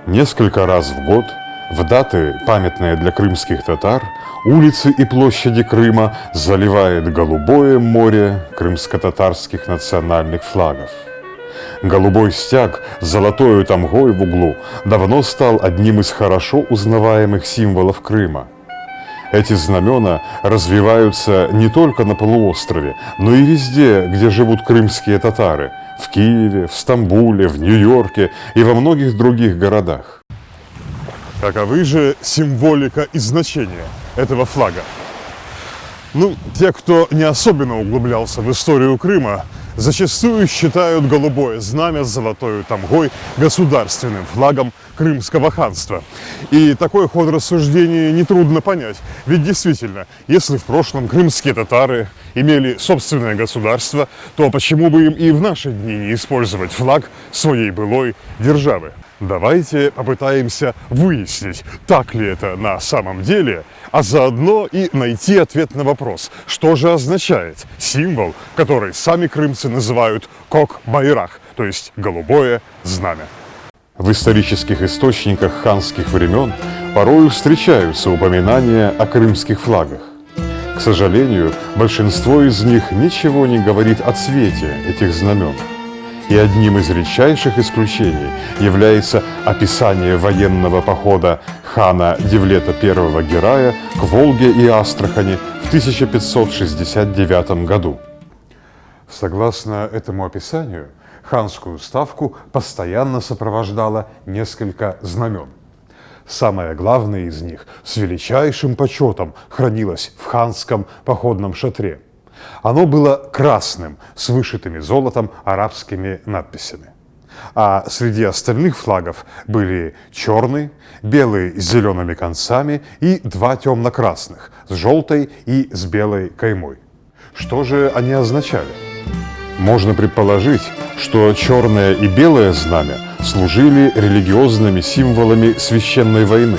Несколько раз в год, в даты, памятные для крымских татар, улицы и площади Крыма заливает голубое море крымско-татарских национальных флагов. Голубой стяг с золотою тамгой в углу давно стал одним из хорошо узнаваемых символов Крыма. Эти знамена развиваются не только на полуострове, но и везде, где живут крымские татары – в Киеве, в Стамбуле, в Нью-Йорке и во многих других городах. Каковы же символика и значение этого флага? Те, кто не особенно углублялся в историю Крыма, зачастую считают голубое знамя с золотой тамгой государственным флагом Крымского ханства. И такой ход рассуждений нетрудно понять. Ведь действительно, если в прошлом крымские татары имели собственное государство, то почему бы им и в наши дни не использовать флаг своей былой державы? Давайте попытаемся выяснить, так ли это на самом деле, а заодно и найти ответ на вопрос, что же означает символ, который сами крымцы называют кок-байрах, то есть голубое знамя. В исторических источниках ханских времен порою встречаются упоминания о крымских флагах. К сожалению, большинство из них ничего не говорит о цвете этих знамен. И одним из редчайших исключений является описание военного похода хана Девлета I Герая к Волге и Астрахани в 1569 году. Согласно этому описанию, ханскую ставку постоянно сопровождало несколько знамен. Самое главное из них с величайшим почетом хранилось в ханском походном шатре. Оно было красным, с вышитыми золотом арабскими надписями. А среди остальных флагов были черный, белый с зелеными концами и два темно-красных, с желтой и с белой каймой. Что же они означали? Можно предположить, что черное и белое знамя служили религиозными символами священной войны.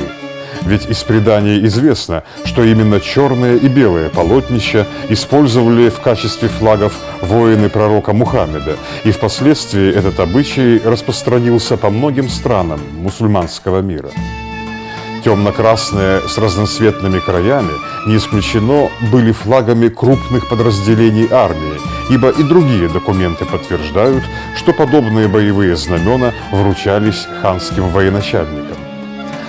Ведь из преданий известно, что именно черные и белые полотнища использовали в качестве флагов воины пророка Мухаммеда, и впоследствии этот обычай распространился по многим странам мусульманского мира. Темно-красные с разноцветными краями, не исключено, были флагами крупных подразделений армии, ибо и другие документы подтверждают, что подобные боевые знамена вручались ханским военачальникам.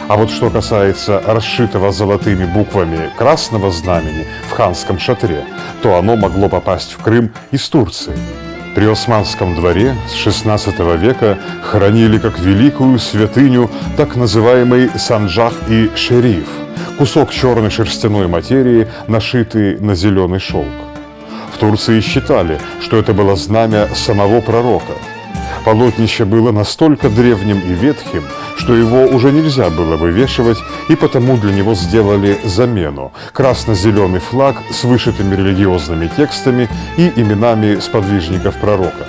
А вот что касается расшитого золотыми буквами красного знамени в ханском шатре, то оно могло попасть в Крым из Турции. При Османском дворе с XVI века хранили как великую святыню так называемый санджах и шериф – кусок черной шерстяной материи, нашитый на зеленый шелк. В Турции считали, что это было знамя самого пророка. Полотнище было настолько древним и ветхим, что его уже нельзя было вывешивать, и потому для него сделали замену – красно-зеленый флаг с вышитыми религиозными текстами и именами сподвижников пророка.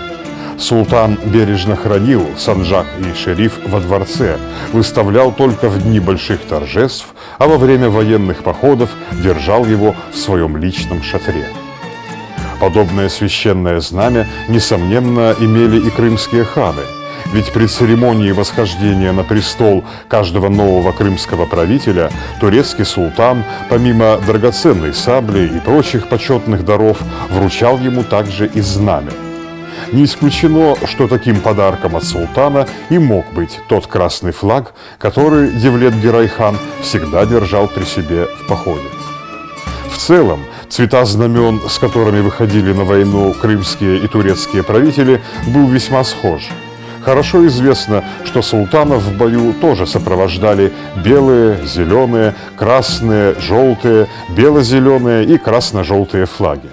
Султан бережно хранил санджак и шериф во дворце, выставлял только в дни больших торжеств, а во время военных походов держал его в своем личном шатре. Подобное священное знамя, несомненно, имели и крымские ханы. Ведь при церемонии восхождения на престол каждого нового крымского правителя турецкий султан, помимо драгоценной сабли и прочих почетных даров, вручал ему также и знамя. Не исключено, что таким подарком от султана и мог быть тот красный флаг, который Девлет Герай-хан всегда держал при себе в походе. В целом, цвета знамен, с которыми выходили на войну крымские и турецкие правители, был весьма схож. Хорошо известно, что султанов в бою тоже сопровождали белые, зеленые, красные, желтые, бело-зеленые и красно-желтые флаги.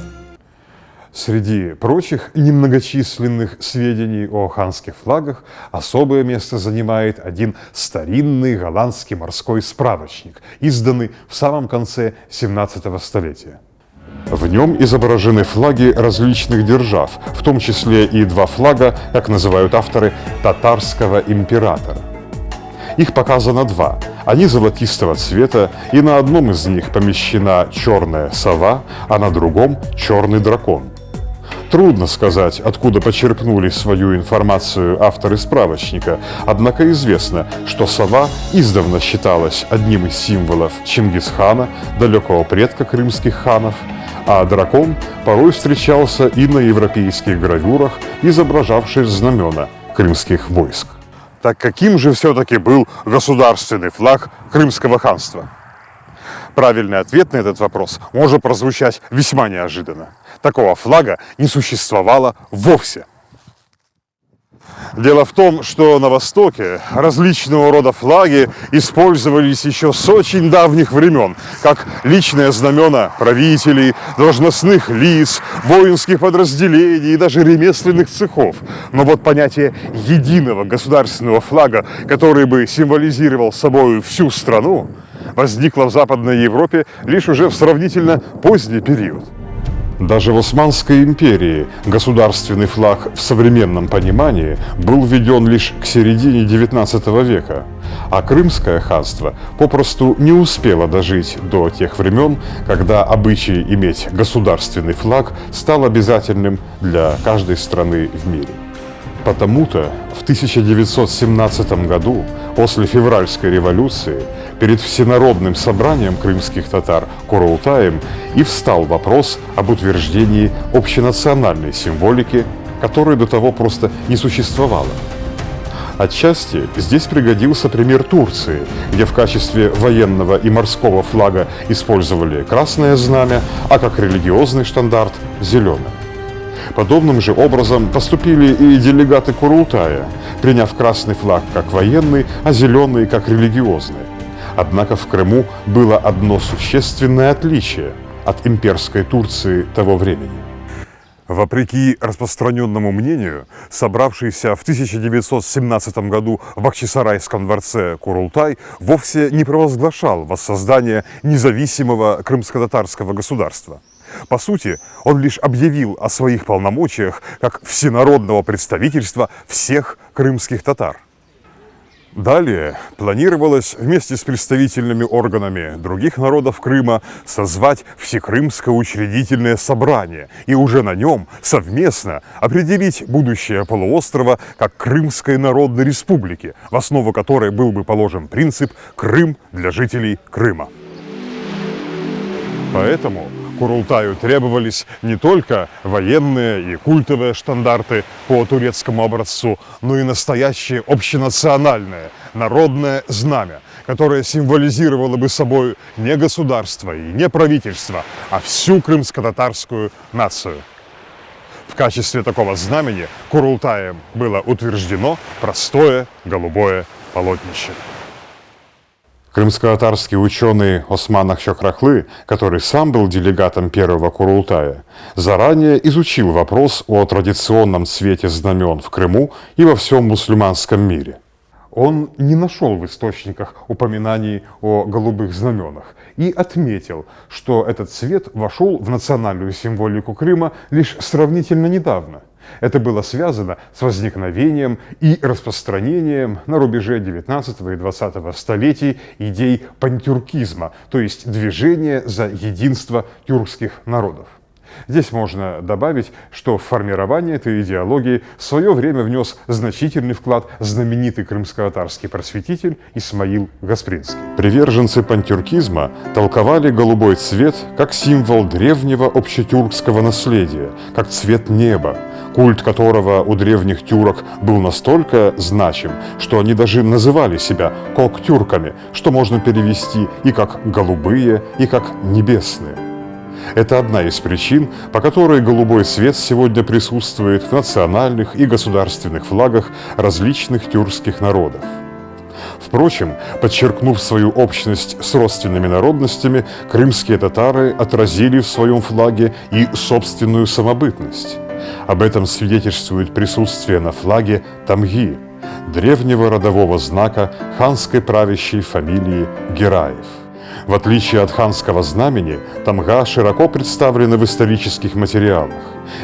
Среди прочих немногочисленных сведений о ханских флагах особое место занимает один старинный голландский морской справочник, изданный в самом конце 17 столетия. В нем изображены флаги различных держав, в том числе и два флага, как называют авторы, татарского императора. Их показано два. Они золотистого цвета, и на одном из них помещена черная сова, а на другом черный дракон. Трудно сказать, откуда почерпнули свою информацию авторы справочника, однако известно, что сова издавна считалась одним из символов Чингисхана, далекого предка крымских ханов, а дракон порой встречался и на европейских гравюрах, изображавших знамена крымских войск. Так каким же все-таки был государственный флаг Крымского ханства? Правильный ответ на этот вопрос может прозвучать весьма неожиданно. Такого флага не существовало вовсе. Дело в том, что на Востоке различного рода флаги использовались еще с очень давних времен, как личные знамена правителей, должностных лиц, воинских подразделений и даже ремесленных цехов. Но вот понятие единого государственного флага, который бы символизировал собой всю страну, возникло в Западной Европе лишь уже в сравнительно поздний период. Даже в Османской империи государственный флаг в современном понимании был введен лишь к середине XIX века, а Крымское ханство попросту не успело дожить до тех времен, когда обычай иметь государственный флаг стал обязательным для каждой страны в мире. Потому-то в 1917 году, после февральской революции, перед Всенародным собранием крымских татар Курултаем и встал вопрос об утверждении общенациональной символики, которой до того просто не существовало. Отчасти здесь пригодился пример Турции, где в качестве военного и морского флага использовали красное знамя, а как религиозный штандарт – зеленый. Подобным же образом поступили и делегаты Курултая, приняв красный флаг как военный, а зеленый как религиозный. Однако в Крыму было одно существенное отличие от имперской Турции того времени. Вопреки распространенному мнению, собравшийся в 1917 году в Бахчисарайском дворце Курултай вовсе не провозглашал воссоздание независимого крымско-татарского государства. По сути, он лишь объявил о своих полномочиях как всенародного представительства всех крымских татар. Далее планировалось вместе с представительными органами других народов Крыма созвать Всекрымское учредительное собрание и уже на нем совместно определить будущее полуострова как Крымской Народной Республики, в основу которой был бы положен принцип «Крым для жителей Крыма». Поэтому Курултаю требовались не только военные и культовые штандарты по турецкому образцу, но и настоящее общенациональное народное знамя, которое символизировало бы собой не государство и не правительство, а всю крымско-татарскую нацию. В качестве такого знамени Курултаем было утверждено простое голубое полотнище. Крымско-татарский ученый Осман Акчокрахлы, который сам был делегатом первого Курултая, заранее изучил вопрос о традиционном цвете знамен в Крыму и во всем мусульманском мире. Он не нашел в источниках упоминаний о голубых знаменах и отметил, что этот цвет вошел в национальную символику Крыма лишь сравнительно недавно. Это было связано с возникновением и распространением на рубеже 19 и 20 столетий идей пантюркизма, то есть движения за единство тюркских народов. Здесь можно добавить, что в формирование этой идеологии в свое время внес значительный вклад знаменитый крымско-татарский просветитель Исмаил Гаспринский. Приверженцы пантюркизма толковали голубой цвет как символ древнего общетюркского наследия, как цвет неба, культ которого у древних тюрок был настолько значим, что они даже называли себя коктюрками, что можно перевести и как «голубые», и как «небесные». Это одна из причин, по которой голубой цвет сегодня присутствует в национальных и государственных флагах различных тюркских народов. Впрочем, подчеркнув свою общность с родственными народностями, крымские татары отразили в своем флаге и собственную самобытность. Об этом свидетельствует присутствие на флаге тамги, древнего родового знака ханской правящей фамилии Гераев. В отличие от ханского знамени, тамга широко представлена в исторических материалах.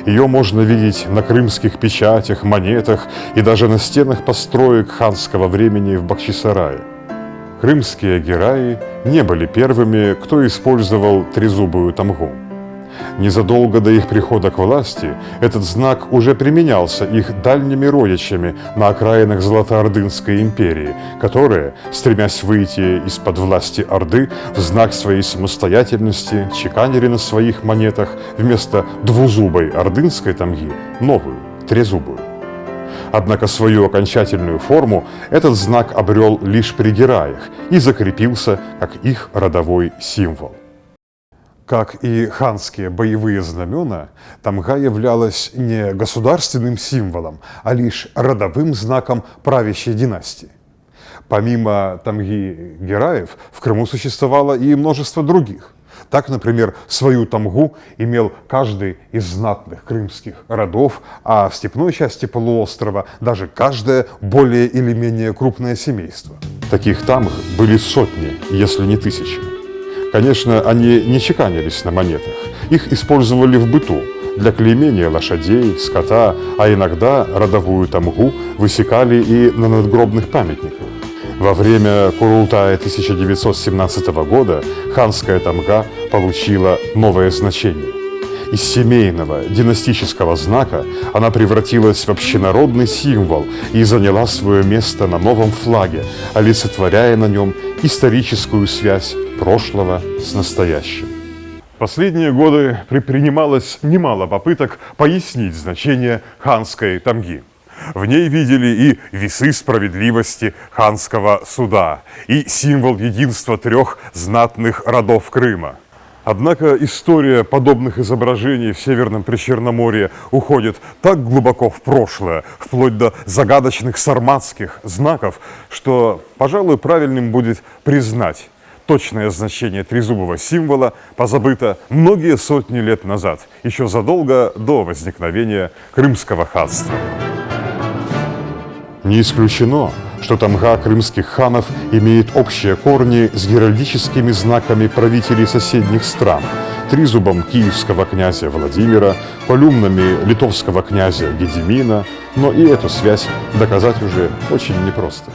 Ее можно видеть на крымских печатях, монетах и даже на стенах построек ханского времени в Бахчисарае. Крымские гераи не были первыми, кто использовал трезубую тамгу. Незадолго до их прихода к власти этот знак уже применялся их дальними родичами на окраинах Золотоордынской империи, которые, стремясь выйти из-под власти Орды, в знак своей самостоятельности чеканили на своих монетах вместо двузубой ордынской тамги новую, трезубую. Однако свою окончательную форму этот знак обрел лишь при гераях и закрепился как их родовой символ. Как и ханские боевые знамена, тамга являлась не государственным символом, а лишь родовым знаком правящей династии. Помимо тамги гераев, в Крыму существовало и множество других. Так, например, свою тамгу имел каждый из знатных крымских родов, а в степной части полуострова даже каждое более или менее крупное семейство. Таких тамг были сотни, если не тысячи. Конечно, они не чеканились на монетах, их использовали в быту для клеймения лошадей, скота, а иногда родовую тамгу высекали и на надгробных памятниках. Во время Курултая 1917 года ханская тамга получила новое значение. Из семейного, династического знака она превратилась в общенародный символ и заняла свое место на новом флаге, олицетворяя на нем историческую связь прошлого с настоящим. В последние годы предпринималось немало попыток пояснить значение ханской тамги. В ней видели и весы справедливости ханского суда, и символ единства трех знатных родов Крыма. Однако история подобных изображений в Северном Причерноморье уходит так глубоко в прошлое, вплоть до загадочных сарматских знаков, что, пожалуй, правильным будет признать: точное значение трезубого символа позабыто многие сотни лет назад, еще задолго до возникновения Крымского ханства. Не исключено, что тамга крымских ханов имеет общие корни с геральдическими знаками правителей соседних стран, тризубом киевского князя Владимира, колюмнами литовского князя Гедимина, но и эту связь доказать уже очень непросто.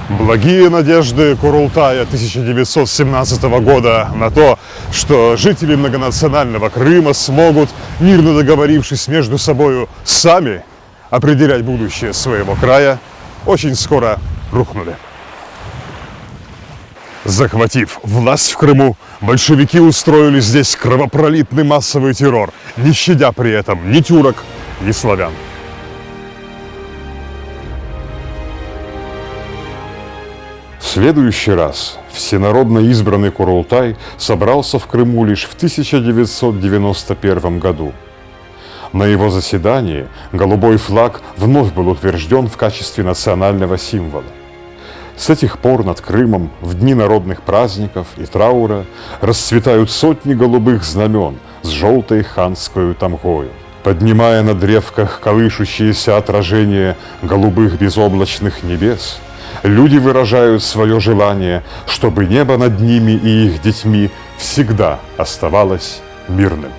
Благие надежды Курултая 1917 года на то, что жители многонационального Крыма смогут, мирно договорившись между собою, сами определять будущее своего края, очень скоро рухнули. Захватив власть в Крыму, большевики устроили здесь кровопролитный массовый террор, не щадя при этом ни тюрок, ни славян. В следующий раз всенародно избранный Курултай собрался в Крыму лишь в 1991 году. На его заседании голубой флаг вновь был утвержден в качестве национального символа. С этих пор над Крымом в дни народных праздников и траура расцветают сотни голубых знамен с желтой ханской тамгою. Поднимая на древках колышущиеся отражения голубых безоблачных небес, люди выражают свое желание, чтобы небо над ними и их детьми всегда оставалось мирным.